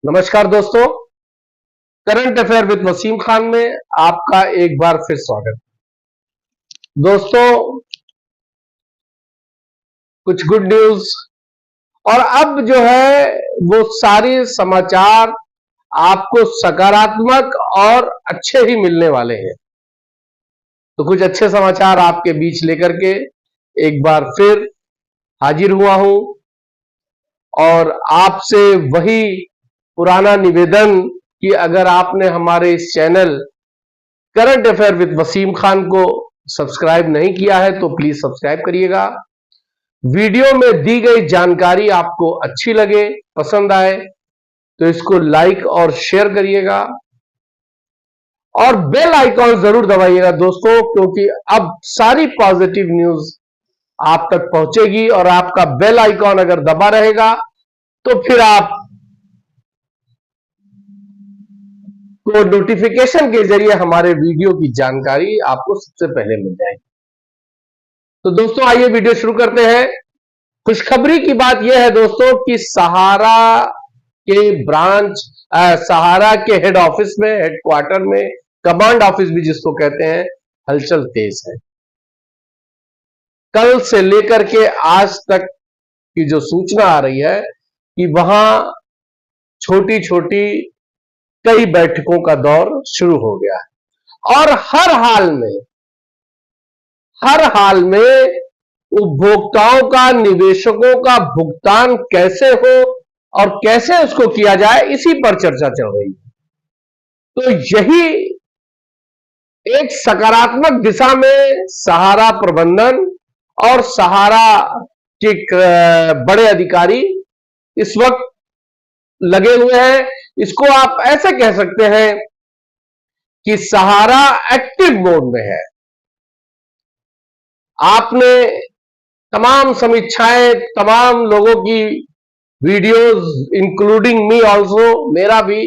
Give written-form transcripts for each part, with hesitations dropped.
नमस्कार दोस्तों, current affair with Wasim Khan में आपका एक बार फिर स्वागत। दोस्तों, कुछ गुड न्यूज और अब जो है वो सारे समाचार आपको सकारात्मक और अच्छे ही मिलने वाले हैं। तो कुछ अच्छे समाचार आपके बीच लेकर के एक बार फिर हाजिर हुआ हूं और आपसे वही पुराना निवेदन कि अगर आपने हमारे इस channel current affair with Wasim Khan को सब्सक्राइब नहीं किया है तो प्लीज सब्सक्राइब करिएगा। वीडियो में दी गई जानकारी आपको अच्छी लगे, पसंद आए तो इसको लाइक और शेयर करिएगा और बेल आइकॉन जरूर दबाइएगा दोस्तों, क्योंकि अब सारी पॉजिटिव न्यूज आप तक पहुंचेगी और आपका बेल आइकॉन अगर दबा रहेगा तो फिर आप को नोटिफिकेशन के जरिए हमारे वीडियो की जानकारी आपको सबसे पहले मिल जाएगी। तो दोस्तों आइए वीडियो शुरू करते हैं। खुशखबरी की बात यह है दोस्तों कि सहारा के ब्रांच सहारा के हेड ऑफिस में, हेडक्वार्टर में, कमांड ऑफिस भी जिसको कहते हैं, हलचल तेज है। कल से लेकर के आज तक की जो सूचना आ रही है कि वहां छोटी छोटी कई बैठकों का दौर शुरू हो गया है और हर हाल में उपभोक्ताओं का, निवेशकों का भुगतान कैसे हो और कैसे उसको किया जाए, इसी पर चर्चा चल रही है। तो यही एक सकारात्मक दिशा में सहारा प्रबंधन और सहारा के बड़े अधिकारी इस वक्त लगे हुए हैं। इसको आप ऐसे कह सकते हैं कि सहारा एक्टिव मोड में है। आपने तमाम समीक्षाएं, तमाम लोगों की वीडियोस, इंक्लूडिंग मी ऑल्सो, मेरा भी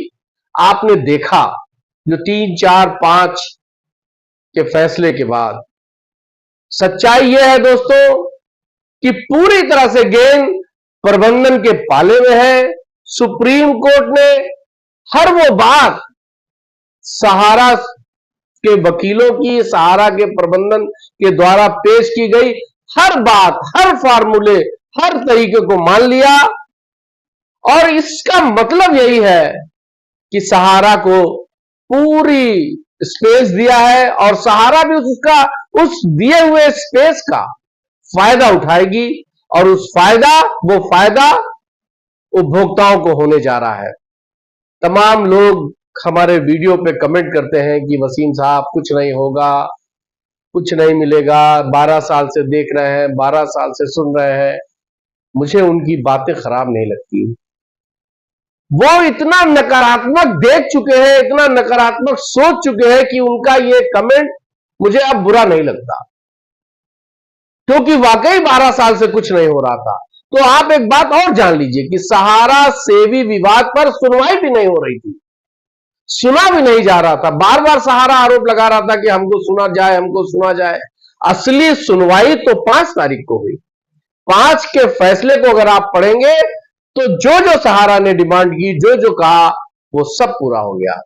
आपने देखा, जो 3, 4, 5 के फैसले के बाद। सच्चाई यह है दोस्तों कि पूरी तरह से गेंद प्रबंधन के पाले में है। सुप्रीम कोर्ट ने हर वो बात सहारा के वकीलों की, सहारा के प्रबंधन के द्वारा पेश की गई हर बात, हर फार्मूले, हर तरीके को मान लिया और इसका मतलब यही है कि सहारा को पूरी स्पेस दिया है और सहारा भी उस दिए हुए स्पेस का फायदा उठाएगी और वो फायदा उपभोक्ताओं को होने जा रहा है। तमाम लोग हमारे वीडियो पे कमेंट करते हैं कि वसीम साहब कुछ नहीं होगा, कुछ नहीं मिलेगा, 12 साल से देख रहे हैं, 12 साल से सुन रहे हैं। मुझे उनकी बातें खराब नहीं लगती। वो इतना नकारात्मक देख चुके हैं, इतना नकारात्मक सोच चुके हैं कि उनका ये कमेंट मुझे अब बुरा नहीं लगता, क्योंकि वाकई 12 साल से कुछ नहीं हो रहा था। तो आप एक बात और जान लीजिए कि सहारा सेवी विवाद पर सुनवाई भी नहीं हो रही थी, सुना भी नहीं जा रहा था। बार बार सहारा आरोप लगा रहा था कि हमको सुना जाए, हमको सुना जाए। असली सुनवाई तो 5 तारीख को हुई। 5 के फैसले को अगर आप पढ़ेंगे तो जो जो सहारा ने डिमांड की, जो जो कहा, वो सब पूरा हो गया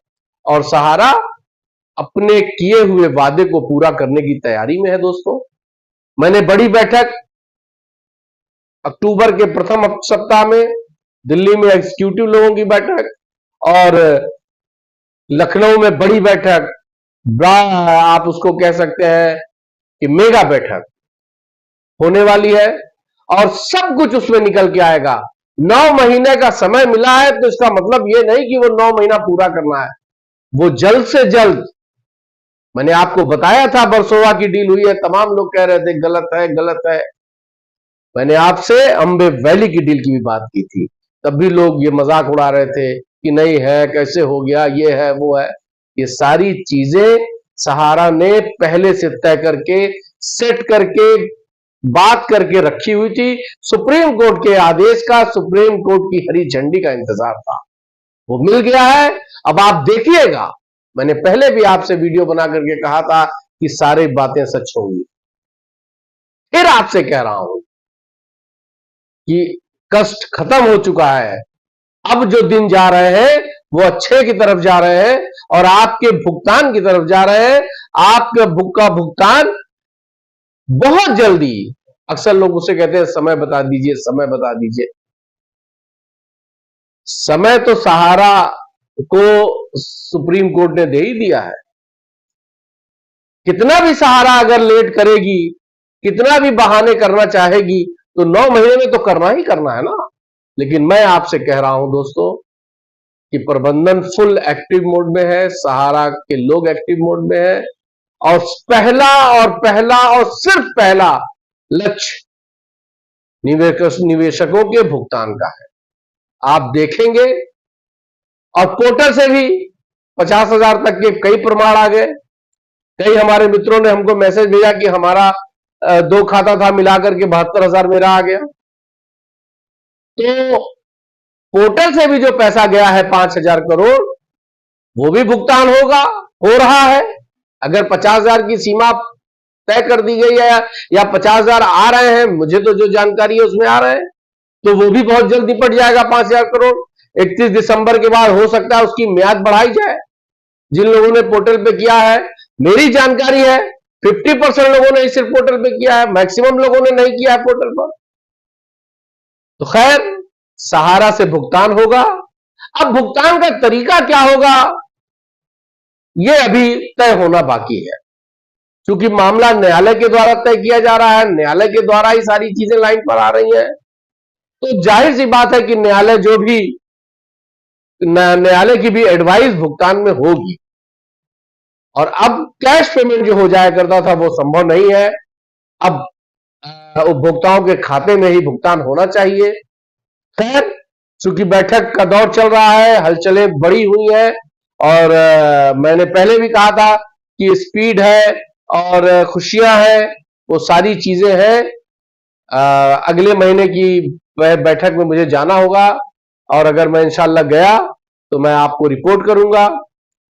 और सहारा अपने किए हुए वादे को पूरा करने की तैयारी में है। दोस्तों, मैंने बड़ी बैठक अक्टूबर के प्रथम सप्ताह में दिल्ली में एग्जीक्यूटिव लोगों की बैठक और लखनऊ में बड़ी बैठक, आप उसको कह सकते हैं कि मेगा बैठक होने वाली है और सब कुछ उसमें निकल के आएगा। 9 महीने का समय मिला है तो इसका मतलब यह नहीं कि वो 9 महीना पूरा करना है, वो जल्द से जल्द। मैंने आपको बताया था वर्सोवा की डील हुई है, तमाम लोग कह रहे थे गलत है, गलत है। मैंने आपसे अम्बे वैली की डील की भी बात की थी, तब भी लोग ये मजाक उड़ा रहे थे कि नहीं है, कैसे हो गया, ये है, वो है। ये सारी चीजें सहारा ने पहले से तय करके, सेट करके, बात करके रखी हुई थी। सुप्रीम कोर्ट के आदेश का, सुप्रीम कोर्ट की हरी झंडी का इंतजार था, वो मिल गया है। अब आप देखिएगा, मैंने पहले भी आपसे वीडियो बना करके कहा था कि सारी बातें सच होंगी। फिर आपसे कह रहा हूं कि कष्ट खत्म हो चुका है। अब जो दिन जा रहे हैं वो अच्छे की तरफ जा रहे हैं और आपके भुगतान की तरफ जा रहे हैं। आपके बुक का भुगतान बहुत जल्दी, अक्सर लोग उसे कहते हैं समय बता दीजिए, समय बता दीजिए। समय तो सहारा को सुप्रीम कोर्ट ने दे ही दिया है। कितना भी सहारा अगर लेट करेगी, कितना भी बहाने करना चाहेगी, तो 9 महीने में तो करना ही करना है ना। लेकिन मैं आपसे कह रहा हूं दोस्तों कि प्रबंधन फुल एक्टिव मोड में है, सहारा के लोग एक्टिव मोड में है और पहला और सिर्फ पहला लक्ष्य निवेशकों के भुगतान का है। आप देखेंगे और पोर्टल से भी 50,000 तक के कई प्रमाण आ गए। कई हमारे मित्रों ने हमको मैसेज भेजा कि हमारा 2 खाता था मिलाकर के 72,000 मेरा आ गया। तो पोर्टल से भी जो पैसा गया है 5,000 करोड़, वो भी भुगतान होगा, हो रहा है। अगर 50,000 की सीमा तय कर दी गई है या 50,000 आ रहे हैं, मुझे तो जो जानकारी है उसमें आ रहे हैं, तो वो भी बहुत जल्द निपट जाएगा 5,000 करोड़। 31 दिसंबर के बाद हो सकता है उसकी म्याद बढ़ाई जाए। जिन लोगों ने पोर्टल पे किया है, मेरी जानकारी है 50% लोगों ने सिर्फ पोर्टल पे किया है, मैक्सिमम लोगों ने नहीं किया है पोर्टल पर। तो खैर, सहारा से भुगतान होगा। अब भुगतान का तरीका क्या होगा, यह अभी तय होना बाकी है, क्योंकि मामला न्यायालय के द्वारा तय किया जा रहा है। न्यायालय के द्वारा ही सारी चीजें लाइन पर आ रही हैं। तो जाहिर सी बात है कि न्यायालय की भी एडवाइस भुगतान में होगी। और अब कैश पेमेंट जो हो जाया करता था वो संभव नहीं है। अब उपभोक्ताओं के खाते में ही भुगतान होना चाहिए। खैर, चूंकि बैठक का दौर चल रहा है, हलचलें बड़ी हुई हैं और मैंने पहले भी कहा था कि स्पीड है और खुशियां हैं, वो सारी चीजें हैं। अगले महीने की बैठक में मुझे जाना होगा और अगर मैं इंशाल्लाह गया तो मैं आपको रिपोर्ट करूंगा।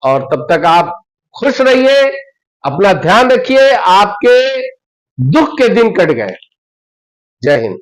और तब तक आप खुश रहिए, अपना ध्यान रखिए। आपके दुख के दिन कट गए। जय हिंद।